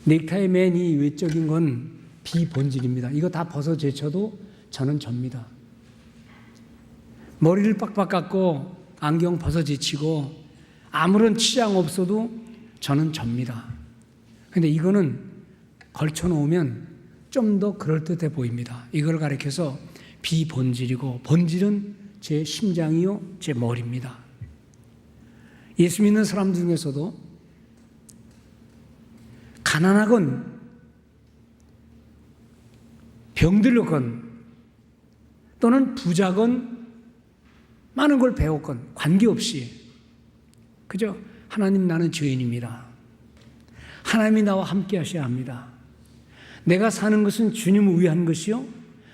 넥타이 맨 이 외적인 건 비본질입니다. 이거 다 벗어 제쳐도 저는 접니다. 머리를 빡빡 깎고 안경 벗어 제치고 아무런 치장 없어도 저는 접니다. 근데 이거는 걸쳐 놓으면 좀 더 그럴듯해 보입니다. 이걸 가리켜서 비본질이고, 본질은 제 심장이요, 제 머리입니다. 예수 믿는 사람 중에서도 가난하건 병들건 또는 부자건 많은 걸 배웠건 관계없이 그저 하나님, 나는 죄인입니다. 하나님이 나와 함께 하셔야 합니다. 내가 사는 것은 주님을 위한 것이요,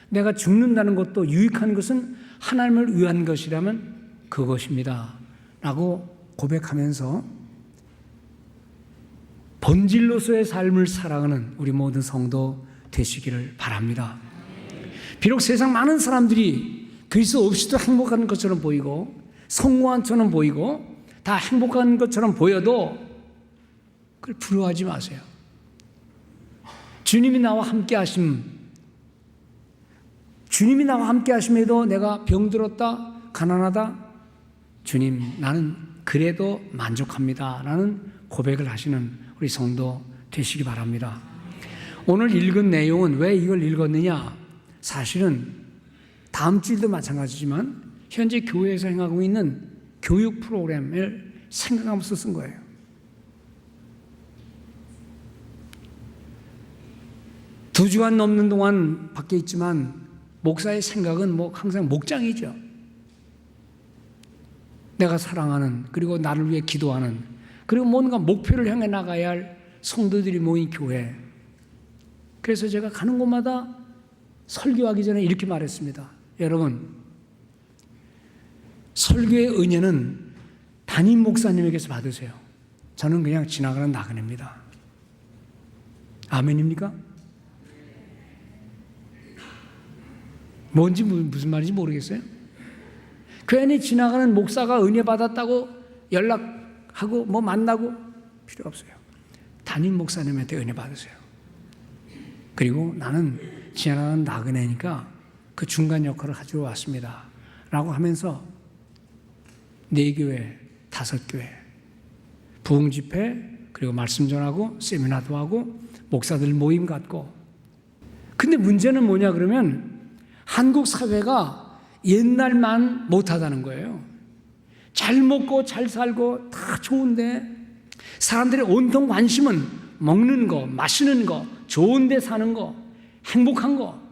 내가 죽는다는 것도 유익한 것은 하나님을 위한 것이라면 그것입니다 라고 고백하면서 본질로서의 삶을 살아가는 우리 모든 성도 되시기를 바랍니다. 비록 세상 많은 사람들이 그리스도 없이도 행복한 것처럼 보이고 성공한 것처럼 보이고 다 행복한 것처럼 보여도 그걸 부러워하지 마세요. 주님이 나와 함께 하심에도 내가 병들었다, 가난하다, 주님 나는 그래도 만족합니다 라는 고백을 하시는 우리 성도 되시기 바랍니다. 오늘 읽은 내용은 왜 이걸 읽었느냐? 사실은 다음 주일도 마찬가지지만 현재 교회에서 행하고 있는 교육 프로그램을 생각하면서 쓴 거예요. 두 주간 넘는 동안 밖에 있지만 목사의 생각은 항상 목장이죠. 내가 사랑하는, 그리고 나를 위해 기도하는, 그리고 뭔가 목표를 향해 나가야 할 성도들이 모인 교회. 그래서 제가 가는 곳마다 설교하기 전에 이렇게 말했습니다. 여러분, 설교의 은혜는 담임 목사님에게서 받으세요. 저는 그냥 지나가는 나그네입니다. 아멘입니까? 뭔지 무슨 말인지 모르겠어요. 괜히 지나가는 목사가 은혜 받았다고 연락하고 만나고 필요 없어요. 담임 목사님한테 은혜 받으세요. 그리고 나는 지나가는 나그네니까 그 중간 역할을 하러 왔습니다 라고 하면서 4교회, 5교회 부흥집회, 그리고 말씀 전하고 세미나도 하고 목사들 모임 갖고. 근데 문제는 뭐냐 그러면 한국 사회가 옛날만 못하다는 거예요. 잘 먹고 잘 살고 다 좋은데 사람들의 온통 관심은 먹는 거, 마시는 거, 좋은 데 사는 거, 행복한 거.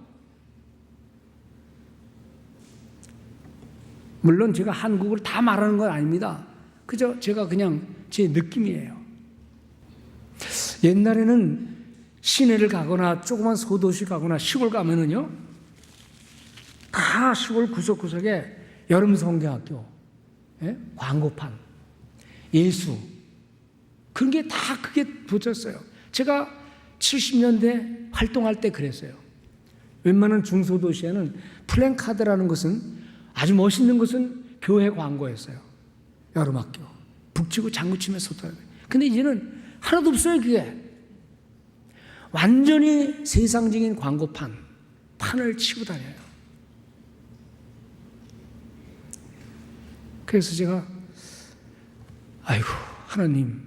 물론 제가 한국을 다 말하는 건 아닙니다. 그저 제가 그냥 제 느낌이에요. 옛날에는 시내를 가거나 조그만 소도시 가거나 시골 가면은요, 다 시골 구석구석에 여름 성경학교, 광고판, 예수, 그런 게 다 크게 붙였어요. 제가 70년대 활동할 때 그랬어요. 웬만한 중소도시에는 플랜카드라는 것은, 아주 멋있는 것은 교회 광고였어요. 여름학교, 북치고 장구치며 소통. 근데 이제는 하나도 없어요. 그게 완전히 세상적인 판을 치고 다녀요. 그래서 제가 아이고 하나님,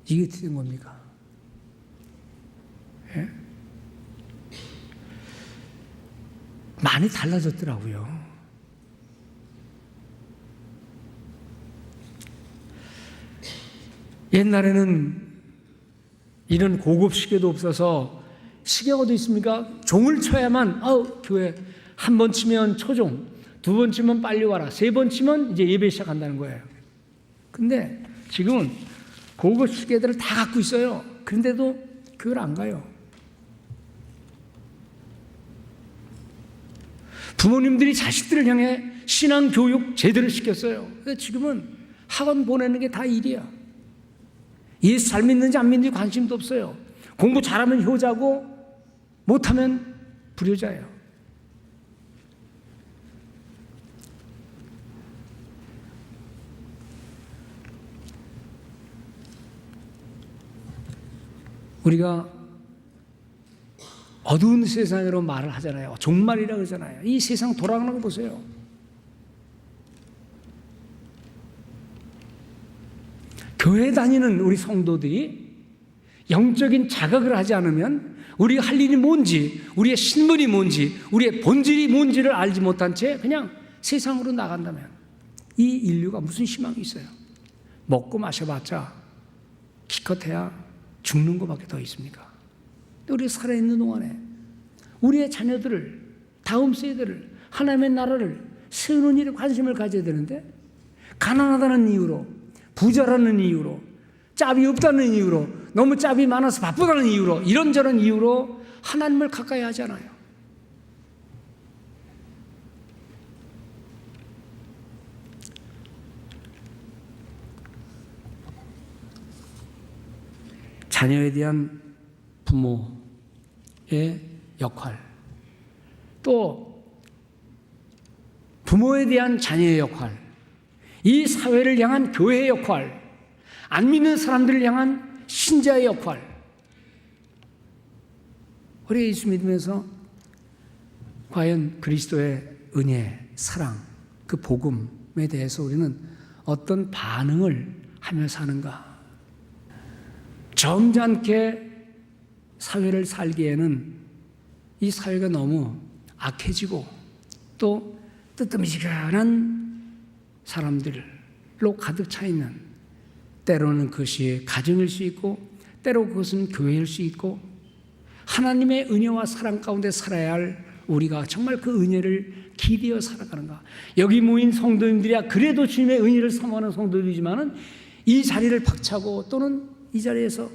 이게 어떻게 된 겁니까? 예? 많이 달라졌더라고요. 옛날에는 이런 고급 시계도 없어서, 시계가 어디 있습니까? 종을 쳐야만 교회 한 번 치면 초종, 2번 치면 빨리 와라, 3번 치면 이제 예배 시작한다는 거예요. 근데 지금은 고급 시계들을 다 갖고 있어요. 그런데도 교회를 안 가요. 부모님들이 자식들을 향해 신앙 교육 제대로 시켰어요. 근데 지금은 학원 보내는 게 다 일이야. 예수 잘 믿는지 안 믿는지 관심도 없어요. 공부 잘하면 효자고 못하면 불효자예요. 우리가 어두운 세상으로 말을 하잖아요. 종말이라고 그러잖아요. 이 세상 돌아가는 거 보세요. 교회 다니는 우리 성도들이 영적인 자각을 하지 않으면 우리가 할 일이 뭔지, 우리의 신분이 뭔지, 우리의 본질이 뭔지를 알지 못한 채 그냥 세상으로 나간다면 이 인류가 무슨 희망이 있어요? 먹고 마셔봤자 기껏해야 죽는 것밖에 더 있습니까? 우리가 살아있는 동안에 우리의 자녀들을, 다음 세대를, 하나님의 나라를 세우는 일에 관심을 가져야 되는데, 가난하다는 이유로, 부자라는 이유로, 짭이 없다는 이유로, 너무 짭이 많아서 바쁘다는 이유로, 이런저런 이유로 하나님을 가까이 하지 않아요. 자녀에 대한 부모의 역할, 또 부모에 대한 자녀의 역할, 이 사회를 향한 교회의 역할, 안 믿는 사람들을 향한 신자의 역할. 우리 예수 믿으면서 과연 그리스도의 은혜, 사랑, 그 복음에 대해서 우리는 어떤 반응을 하며 사는가? 점잖게 사회를 살기에는 이 사회가 너무 악해지고 또 뜨뜻미지근한 사람들로 가득 차 있는, 때로는 그것이 가정일 수 있고 때로 그것은 교회일 수 있고, 하나님의 은혜와 사랑 가운데 살아야 할 우리가 정말 그 은혜를 기대어 살아가는가? 여기 모인 성도님들이야 그래도 주님의 은혜를 사모하는 성도들이지만은 이 자리를 박차고 또는 이 자리에서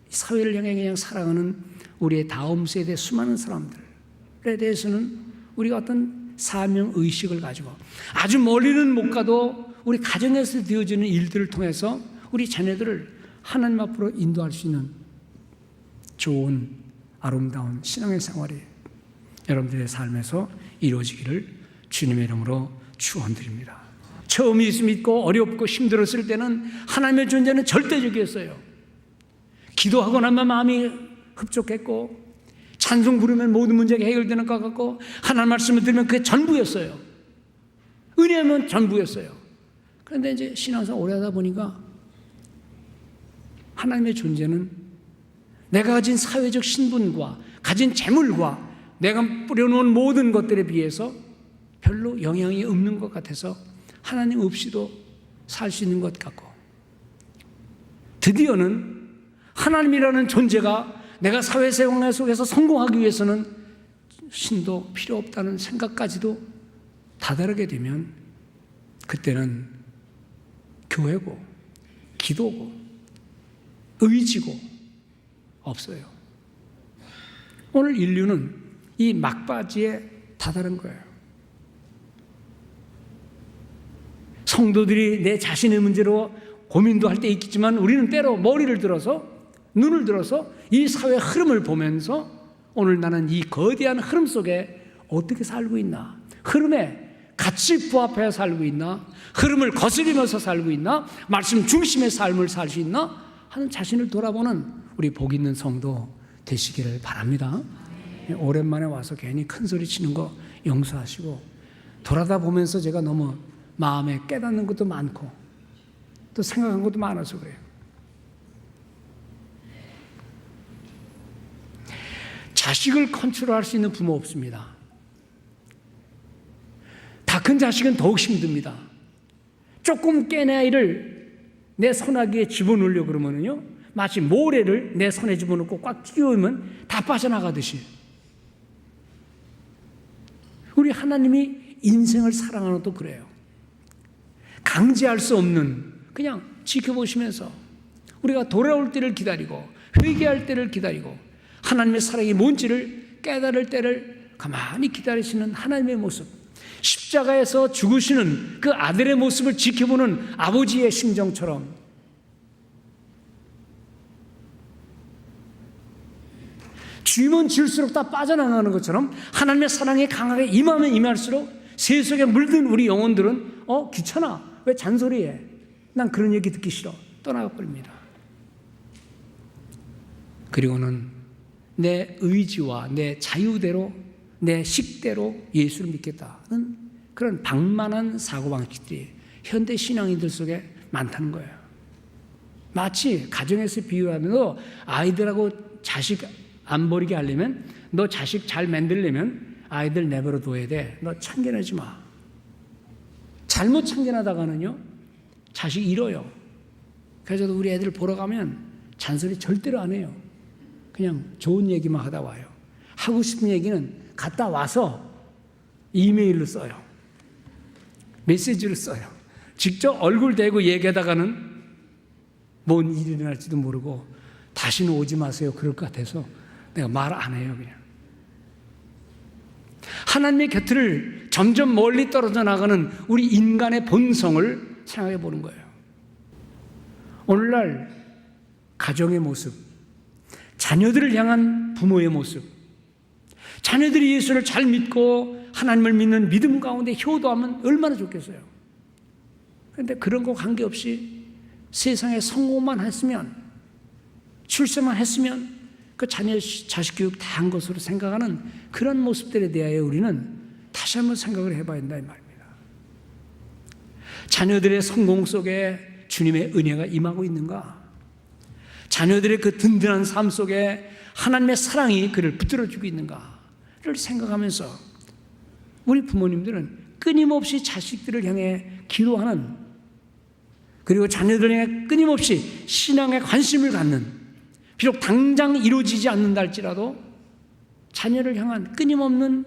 사회를 향해 그냥 살아가는 우리의 다음 세대 수많은 사람들에 대해서는 우리가 어떤 사명의식을 가지고 아주 멀리는 못 가도 우리 가정에서 되어지는 일들을 통해서 우리 자녀들을 하나님 앞으로 인도할 수 있는 좋은 아름다운 신앙의 생활이 여러분들의 삶에서 이루어지기를 주님의 이름으로 축원드립니다. 처음 예수 믿고 어렵고 힘들었을 때는 하나님의 존재는 절대적이었어요. 기도하고 나면 마음이 흡족했고, 찬송 부르면 모든 문제가 해결되는 것 같고, 하나님 말씀을 들으면 그게 전부였어요. 은혜하면 전부였어요. 그런데 이제 신앙생활 오래 하다 보니까 하나님의 존재는 내가 가진 사회적 신분과 가진 재물과 내가 뿌려놓은 모든 것들에 비해서 별로 영향이 없는 것 같아서 하나님 없이도 살 수 있는 것 같고, 드디어는 하나님이라는 존재가 내가 사회생활 속에서 성공하기 위해서는 신도 필요 없다는 생각까지도 다다르게 되면 그때는 교회고 기도고 의지고 없어요. 오늘 인류는 이 막바지에 다다른 거예요. 성도들이 내 자신의 문제로 고민도 할 때 있겠지만 우리는 때로 머리를 들어서 눈을 들어서 이 사회 흐름을 보면서 오늘 나는 이 거대한 흐름 속에 어떻게 살고 있나, 흐름에 같이 부합해 살고 있나, 흐름을 거스리면서 살고 있나, 말씀 중심의 삶을 살 수 있나 하는 자신을 돌아보는 우리 복 있는 성도 되시기를 바랍니다. 오랜만에 와서 괜히 큰 소리 치는 거 용서하시고, 돌아다 보면서 제가 너무 마음에 깨닫는 것도 많고 또 생각한 것도 많아서 그래요. 자식을 컨트롤할 수 있는 부모 없습니다. 다 큰 자식은 더욱 힘듭니다. 조금 깬 아이를 내 손아귀에 집어넣으려고 그러면요, 마치 모래를 내 손에 집어넣고 꽉 끼우면 다 빠져나가듯이, 우리 하나님이 인생을 사랑하는 것도 그래요. 강제할 수 없는, 그냥 지켜보시면서 우리가 돌아올 때를 기다리고 회개할 때를 기다리고 하나님의 사랑이 뭔지를 깨달을 때를 가만히 기다리시는 하나님의 모습, 십자가에서 죽으시는 그 아들의 모습을 지켜보는 아버지의 심정처럼 쥐면 질수록 다 빠져나가는 것처럼 하나님의 사랑이 강하게 임하면 임할수록 세속에 물든 우리 영혼들은 귀찮아, 왜 잔소리해, 난 그런 얘기 듣기 싫어, 떠나가 버립니다. 그리고는 내 의지와 내 자유대로, 내 식대로 예수를 믿겠다는 그런 방만한 사고방식들이 현대 신앙인들 속에 많다는 거예요. 마치 가정에서 비유하면 너 아이들하고 자식 안 버리게 하려면, 너 자식 잘 만들려면 아이들 내버려 둬야 돼. 너 참견하지 마. 잘못 참견하다가는요, 자식 잃어요. 그래서 우리 애들 보러 가면 잔소리 절대로 안 해요. 그냥 좋은 얘기만 하다 와요. 하고 싶은 얘기는 갔다 와서 이메일로 써요. 메시지를 써요. 직접 얼굴 대고 얘기하다가는 뭔 일이 일어날지도 모르고 다시는 오지 마세요. 그럴 것 같아서 내가 말 안 해요. 그냥. 하나님의 곁을 점점 멀리 떨어져 나가는 우리 인간의 본성을 생각해 보는 거예요. 오늘날 가정의 모습, 자녀들을 향한 부모의 모습, 자녀들이 예수를 잘 믿고 하나님을 믿는 믿음 가운데 효도하면 얼마나 좋겠어요. 그런데 그런 거 관계없이 세상에 성공만 했으면, 출세만 했으면 그 자식 교육 다 한 것으로 생각하는 그런 모습들에 대하여 우리는 다시 한번 생각을 해봐야 한다 이 말입니다. 자녀들의 성공 속에 주님의 은혜가 임하고 있는가? 자녀들의 그 든든한 삶 속에 하나님의 사랑이 그를 붙들어주고 있는가를 생각하면서 우리 부모님들은 끊임없이 자식들을 향해 기도하는, 그리고 자녀들을 향해 끊임없이 신앙에 관심을 갖는, 비록 당장 이루어지지 않는다 할지라도 자녀를 향한 끊임없는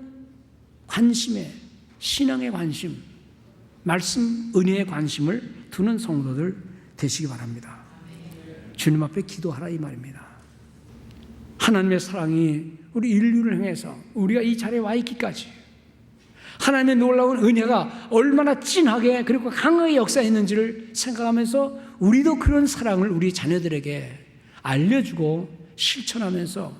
관심에, 신앙의 관심, 말씀, 은혜의 관심을 두는 성도들 되시기 바랍니다. 주님 앞에 기도하라 이 말입니다. 하나님의 사랑이 우리 인류를 향해서 우리가 이 자리에 와 있기까지 하나님의 놀라운 은혜가 얼마나 진하게 그리고 강하게 역사했는지를 생각하면서 우리도 그런 사랑을 우리 자녀들에게 알려주고 실천하면서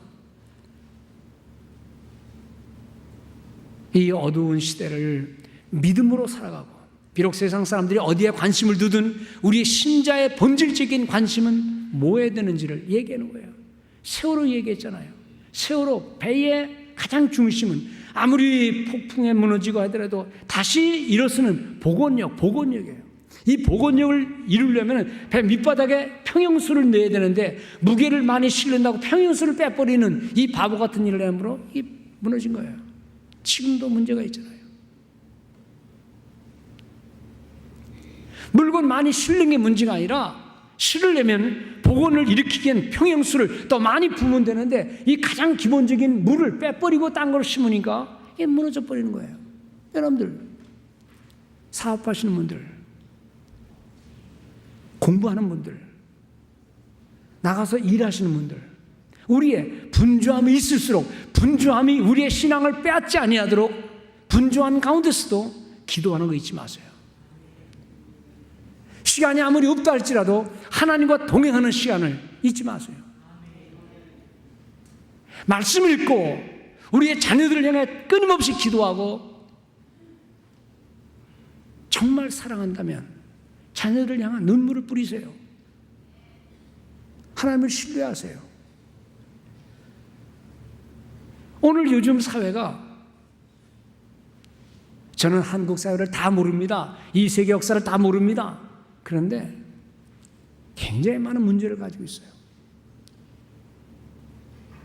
이 어두운 시대를 믿음으로 살아가고, 비록 세상 사람들이 어디에 관심을 두든 우리의 심자의 본질적인 관심은 뭐에 드는지를 얘기하는 거예요. 세월호 얘기했잖아요. 세월호 배의 가장 중심은 아무리 폭풍에 무너지고 하더라도 다시 일어서는 복원력이에요. 이 복원력을 이루려면 배 밑바닥에 평형수를 넣어야 되는데 무게를 많이 실른다고 평형수를 빼버리는 이 바보 같은 일을 함으로 무너진 거예요. 지금도 문제가 있잖아요. 물건 많이 실는 게 문제가 아니라 실으려면 복원을 일으키기엔 평형수를 더 많이 부으면 되는데 이 가장 기본적인 물을 빼버리고 딴 걸 심으니까 이게 무너져 버리는 거예요. 여러분들, 사업하시는 분들, 공부하는 분들, 나가서 일하시는 분들, 우리의 분주함이 있을수록 분주함이 우리의 신앙을 빼앗지 아니하도록 분주한 가운데서도 기도하는 거 잊지 마세요. 시간이 아무리 없다 할지라도 하나님과 동행하는 시간을 잊지 마세요. 말씀 읽고 우리의 자녀들을 향해 끊임없이 기도하고, 정말 사랑한다면 자녀들을 향한 눈물을 뿌리세요. 하나님을 신뢰하세요. 오늘 요즘 사회가, 저는 한국 사회를 다 모릅니다. 이 세계 역사를 다 모릅니다. 그런데 굉장히 많은 문제를 가지고 있어요.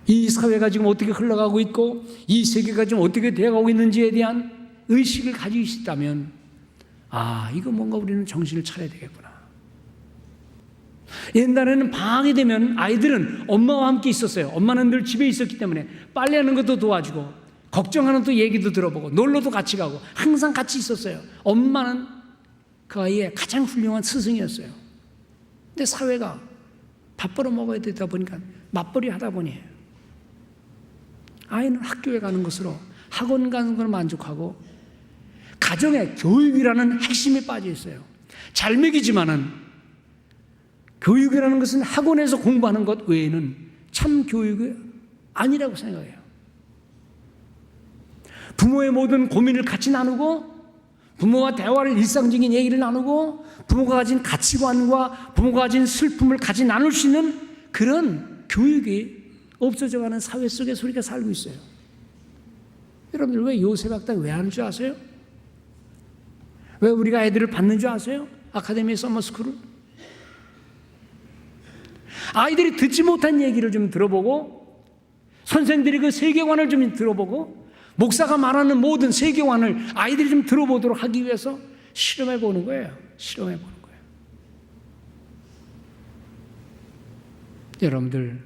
이 사회가 지금 어떻게 흘러가고 있고 이 세계가 지금 어떻게 되어가고 있는지에 대한 의식을 가지고 있다면, 이거 뭔가 우리는 정신을 차려야 되겠구나. 옛날에는 방학이 되면 아이들은 엄마와 함께 있었어요. 엄마는 늘 집에 있었기 때문에 빨래하는 것도 도와주고 걱정하는 또 얘기도 들어보고 놀러도 같이 가고 항상 같이 있었어요. 엄마는 그 아이의 가장 훌륭한 스승이었어요. 근데 사회가 밥 벌어 먹어야 되다 보니까 맞벌이 하다 보니 아이는 학교에 가는 것으로, 학원 가는 걸 만족하고 가정의 교육이라는 핵심이 빠져 있어요. 잘 먹이지만은 교육이라는 것은 학원에서 공부하는 것 외에는 참 교육이 아니라고 생각해요. 부모의 모든 고민을 같이 나누고, 부모와 대화를, 일상적인 얘기를 나누고, 부모가 가진 가치관과 부모가 가진 슬픔을 같이 나눌 수 있는 그런 교육이 없어져가는 사회 속에서 우리가 살고 있어요. 여러분들 왜 요셉 학당 왜 하는 줄 아세요? 왜 우리가 애들을 받는 줄 아세요? 아카데미 서머스쿨을. 아이들이 듣지 못한 얘기를 좀 들어보고, 선생들이 그 세계관을 좀 들어보고, 목사가 말하는 모든 세계관을 아이들이 좀 들어보도록 하기 위해서 실험해 보는 거예요. 실험해 보는 거예요. 여러분들,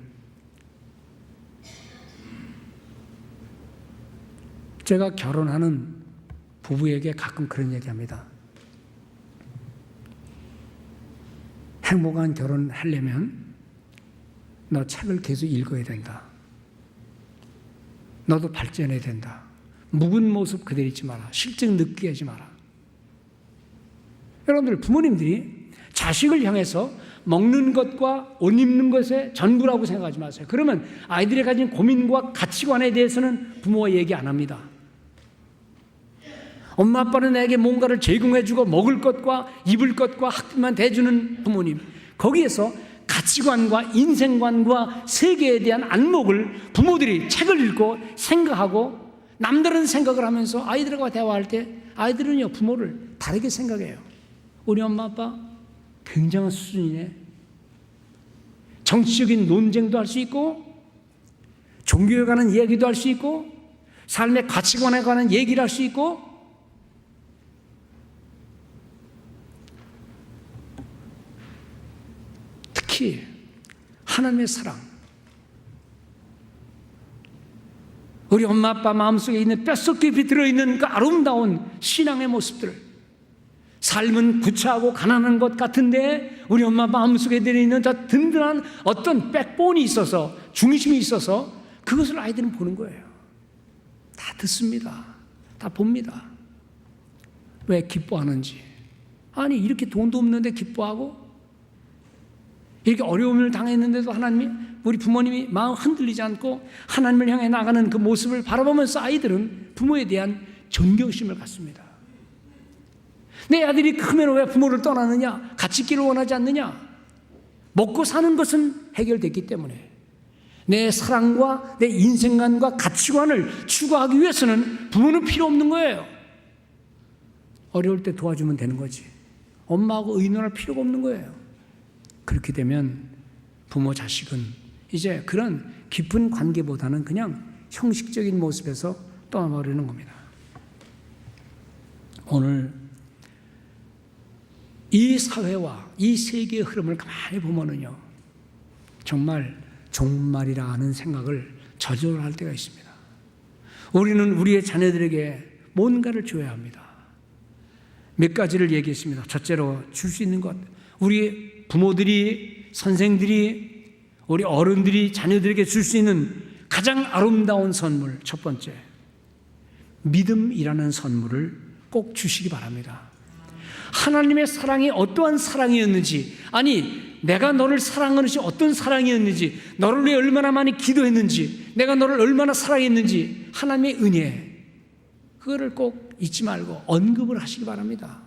제가 결혼하는 부부에게 가끔 그런 얘기합니다. 행복한 결혼을 하려면 너 책을 계속 읽어야 된다. 너도 발전해야 된다. 묵은 모습 그대로 있지 마라. 실증 느끼지 마라. 여러분들, 부모님들이 자식을 향해서 먹는 것과 옷 입는 것의 전부라고 생각하지 마세요. 그러면 아이들이 가진 고민과 가치관에 대해서는 부모가 얘기 안 합니다. 엄마 아빠는 내게 뭔가를 제공해주고 먹을 것과 입을 것과 학비만 대주는 부모님, 거기에서 가치관과 인생관과 세계에 대한 안목을 부모들이 책을 읽고 생각하고 남다른 생각을 하면서 아이들과 대화할 때 아이들은요, 부모를 다르게 생각해요. 우리 엄마 아빠 굉장한 수준이네. 정치적인 논쟁도 할 수 있고, 종교에 관한 이야기도 할 수 있고, 삶의 가치관에 관한 얘기를 할 수 있고, 특히 하나님의 사랑, 우리 엄마 아빠 마음속에 있는 뼛속 깊이 들어있는 그 아름다운 신앙의 모습들, 삶은 구차하고 가난한 것 같은데 우리 엄마 마음속에 들어있는 저 든든한 어떤 백본이 있어서, 중심이 있어서 그것을 아이들은 보는 거예요. 다 듣습니다. 다 봅니다. 왜 기뻐하는지. 아니, 이렇게 돈도 없는데 기뻐하고, 이렇게 어려움을 당했는데도 하나님이, 우리 부모님이 마음 흔들리지 않고 하나님을 향해 나가는 그 모습을 바라보면서 아이들은 부모에 대한 존경심을 갖습니다. 내 아들이 크면 왜 부모를 떠나느냐? 같이 있기를 원하지 않느냐? 먹고 사는 것은 해결됐기 때문에 내 사랑과 내 인생관과 가치관을 추구하기 위해서는 부모는 필요 없는 거예요. 어려울 때 도와주면 되는 거지. 엄마하고 의논할 필요가 없는 거예요. 그렇게 되면 부모 자식은 이제 그런 깊은 관계보다는 그냥 형식적인 모습에서 떠나버리는 겁니다. 오늘 이 사회와 이 세계의 흐름을 가만히 보면은요, 정말 종말이라 하는 생각을 저절로 할 때가 있습니다. 우리는 우리의 자녀들에게 뭔가를 줘야 합니다. 몇 가지를 얘기했습니다. 첫째로 줄 수 있는 것, 우리 부모들이, 선생들이, 우리 어른들이 자녀들에게 줄 수 있는 가장 아름다운 선물, 첫 번째, 믿음이라는 선물을 꼭 주시기 바랍니다. 하나님의 사랑이 어떠한 사랑이었는지, 아니 내가 너를 사랑하는 것이 어떤 사랑이었는지, 너를 위해 얼마나 많이 기도했는지, 내가 너를 얼마나 사랑했는지, 하나님의 은혜, 그거를 꼭 잊지 말고 언급을 하시기 바랍니다.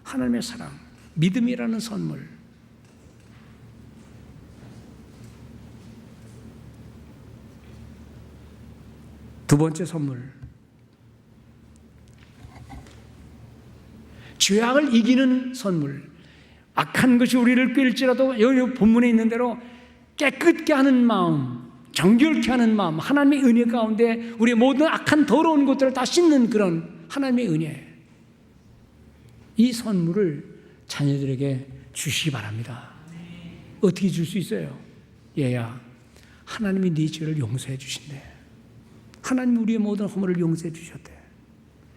하나님의 사랑, 믿음이라는 선물. 두 번째 선물, 죄악을 이기는 선물. 악한 것이 우리를 꿰일지라도 여기 본문에 있는 대로 깨끗게 하는 마음, 정결케 하는 마음, 하나님의 은혜 가운데 우리의 모든 악한 더러운 것들을 다 씻는 그런 하나님의 은혜, 이 선물을 자녀들에게 주시기 바랍니다. 어떻게 줄 수 있어요? 얘야, 하나님이 네 죄를 용서해 주신대. 하나님이 우리의 모든 허물을 용서해 주셨대.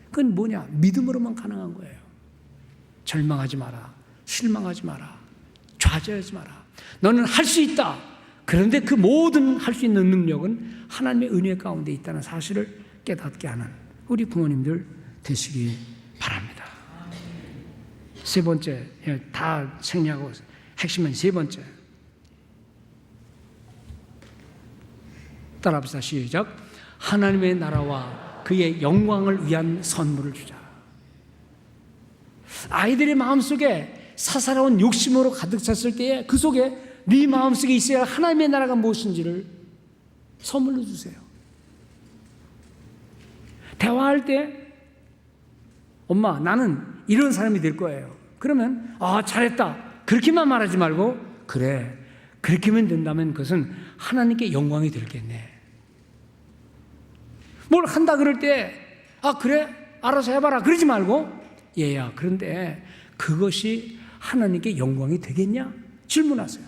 그건 뭐냐? 믿음으로만 가능한 거예요. 절망하지 마라. 실망하지 마라. 좌절하지 마라. 너는 할 수 있다. 그런데 그 모든 할 수 있는 능력은 하나님의 은혜 가운데 있다는 사실을 깨닫게 하는 우리 부모님들 되시기 바랍니다. 세 번째, 다 생략하고 핵심은 세 번째. 따라합시다. 시작. 하나님의 나라와 그의 영광을 위한 선물을 주자. 아이들의 마음속에 사사로운 욕심으로 가득 찼을 때에 그 속에 네 마음속에 있어야 할 하나님의 나라가 무엇인지를 선물로 주세요. 대화할 때 엄마 나는 이런 사람이 될 거예요. 그러면 잘했다 그렇게만 말하지 말고 그래 그렇게만 된다면 그것은 하나님께 영광이 되겠네. 뭘 한다 그럴 때 그래 알아서 해봐라 그러지 말고 얘야 그런데 그것이 하나님께 영광이 되겠냐? 질문하세요.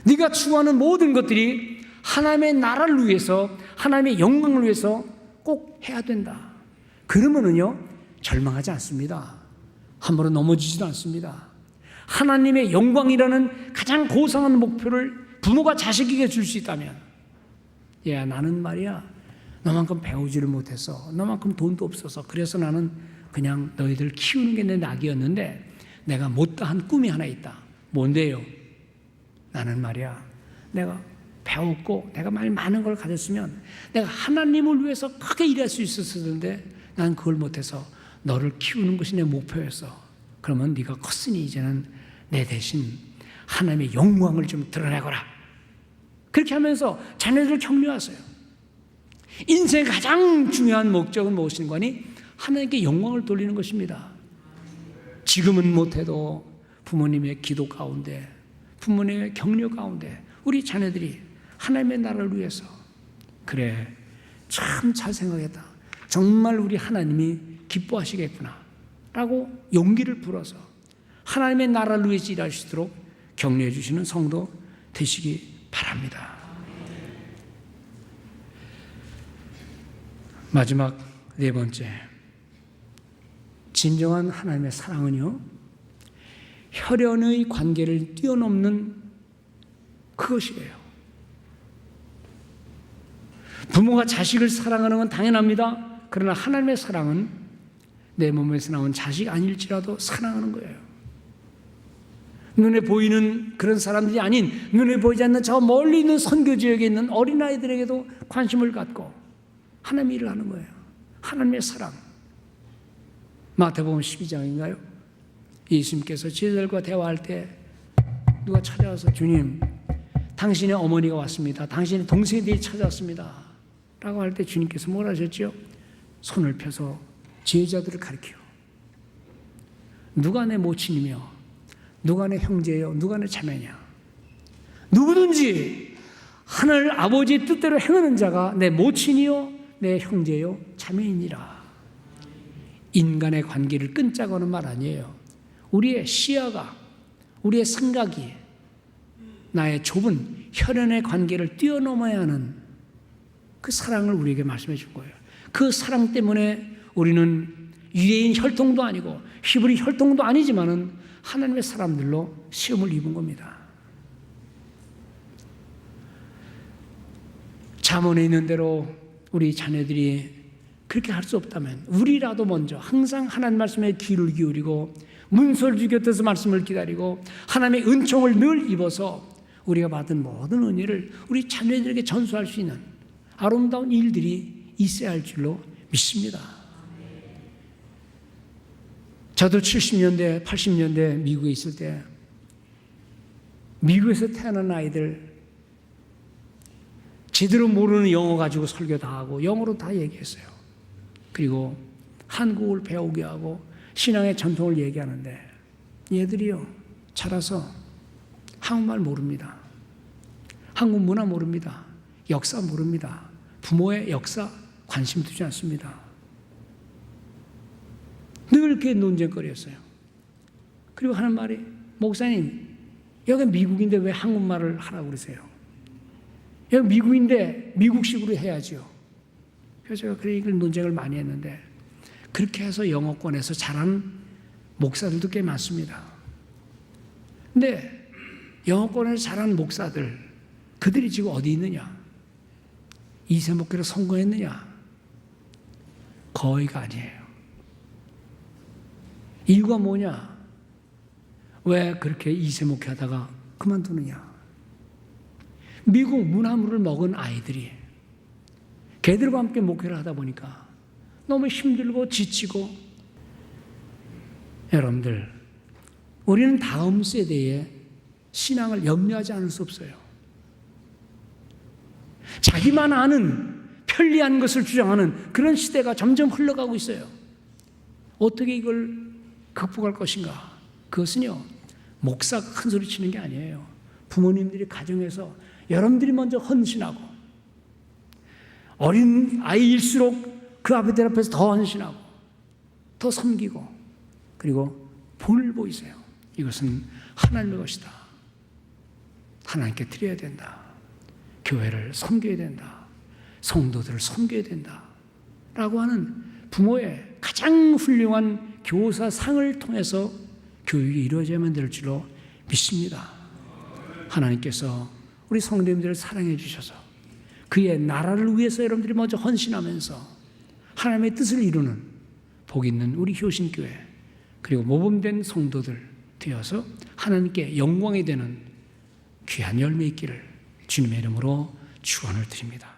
네가 추구하는 모든 것들이 하나님의 나라를 위해서 하나님의 영광을 위해서 꼭 해야 된다. 그러면은요 절망하지 않습니다. 함부로 넘어지지도 않습니다. 하나님의 영광이라는 가장 고상한 목표를 부모가 자식에게 줄 수 있다면 야 나는 말이야 너만큼 배우지를 못해서 너만큼 돈도 없어서 그래서 나는 그냥 너희들 키우는 게 내 낙이었는데 내가 못다한 꿈이 하나 있다. 뭔데요? 나는 말이야 내가 배웠고 내가 많은 걸 가졌으면 내가 하나님을 위해서 크게 일할 수 있었는데 난 그걸 못해서 너를 키우는 것이 내 목표였어. 그러면 네가 컸으니 이제는 내 대신 하나님의 영광을 좀 드러내거라. 그렇게 하면서 자녀들을 격려하세요. 인생의 가장 중요한 목적은 무엇인가 하니 하나님께 영광을 돌리는 것입니다. 지금은 못해도 부모님의 기도 가운데 부모님의 격려 가운데 우리 자녀들이 하나님의 나라를 위해서 그래 참 잘 생각했다. 정말 우리 하나님이 기뻐하시겠구나 라고 용기를 불어서 하나님의 나라를 위해서 일할 수 있도록 격려해 주시는 성도 되시기 바랍니다. 마지막 네 번째, 진정한 하나님의 사랑은요 혈연의 관계를 뛰어넘는 그것이에요. 부모가 자식을 사랑하는 건 당연합니다. 그러나 하나님의 사랑은 내 몸에서 나온 자식 아닐지라도 사랑하는 거예요. 눈에 보이는 그런 사람들이 아닌 눈에 보이지 않는 저 멀리 있는 선교 지역에 있는 어린아이들에게도 관심을 갖고 하나님의 일을 하는 거예요. 하나님의 사랑. 마태복음 12장인가요? 예수님께서 제자들과 대화할 때 누가 찾아와서 주님 당신의 어머니가 왔습니다. 당신의 동생들이 찾아왔습니다 라고 할 때 주님께서 뭐라 하셨죠? 손을 펴서 제자들을 가리켜 누가 내 모친이며 누가 내 형제요 누가 내 자매냐 누구든지 하늘 아버지의 뜻대로 행하는 자가 내 모친이요 내 형제요 자매이니라. 인간의 관계를 끊자고는 말 아니에요. 우리의 시야가 우리의 생각이 나의 좁은 혈연의 관계를 뛰어넘어야 하는 그 사랑을 우리에게 말씀해 준 거예요. 그 사랑 때문에 우리는 유대인 혈통도 아니고 히브리 혈통도 아니지만은 하나님의 사람들로 시험을 입은 겁니다. 잠언에 있는 대로 우리 자녀들이 그렇게 할 수 없다면 우리라도 먼저 항상 하나님 말씀에 귀를 기울이고 문설주 곁에서 말씀을 기다리고 하나님의 은총을 늘 입어서 우리가 받은 모든 은혜를 우리 자녀들에게 전수할 수 있는 아름다운 일들이 있어야 할 줄로 믿습니다. 저도 70년대, 80년대 미국에 있을 때 미국에서 태어난 아이들 제대로 모르는 영어 가지고 설교 다 하고 영어로 다 얘기했어요. 그리고 한국을 배우게 하고 신앙의 전통을 얘기하는데 얘들이요 자라서 한국말 모릅니다. 한국 문화 모릅니다. 역사 모릅니다. 부모의 역사 관심 두지 않습니다. 늘 이렇게 논쟁거리였어요. 그리고 하는 말이 목사님 여기 미국인데 왜 한국말을 하라고 그러세요? 여기 미국인데 미국식으로 해야지요. 그래서 제가 이걸 논쟁을 많이 했는데 그렇게 해서 영어권에서 자란 목사들도 꽤 많습니다. 근데 영어권에서 자란 목사들 그들이 지금 어디 있느냐? 이세 목회로 성공했느냐? 거의가 아니에요. 이유가 뭐냐? 왜 그렇게 이세 목회하다가 그만두느냐? 미국 문화물을 먹은 아이들이 걔들과 함께 목회를 하다 보니까 너무 힘들고 지치고 여러분들 우리는 다음 세대의 신앙을 염려하지 않을 수 없어요. 자기만 아는 편리한 것을 주장하는 그런 시대가 점점 흘러가고 있어요. 어떻게 이걸 극복할 것인가? 그것은요, 목사가 큰 소리 치는 게 아니에요. 부모님들이 가정에서 여러분들이 먼저 헌신하고, 어린 아이일수록 그 아버지 앞에서 더 헌신하고, 더 섬기고, 그리고 본을 보이세요. 이것은 하나님의 것이다. 하나님께 드려야 된다. 교회를 섬겨야 된다. 성도들을 섬겨야 된다. 라고 하는 부모의 가장 훌륭한 교사상을 통해서 교육이 이루어져야만 될 줄로 믿습니다. 하나님께서 우리 성도님들을 사랑해 주셔서 그의 나라를 위해서 여러분들이 먼저 헌신하면서 하나님의 뜻을 이루는 복 있는 우리 효신교회, 그리고 모범된 성도들 되어서 하나님께 영광이 되는 귀한 열매 있기를 주님의 이름으로 축원을 드립니다.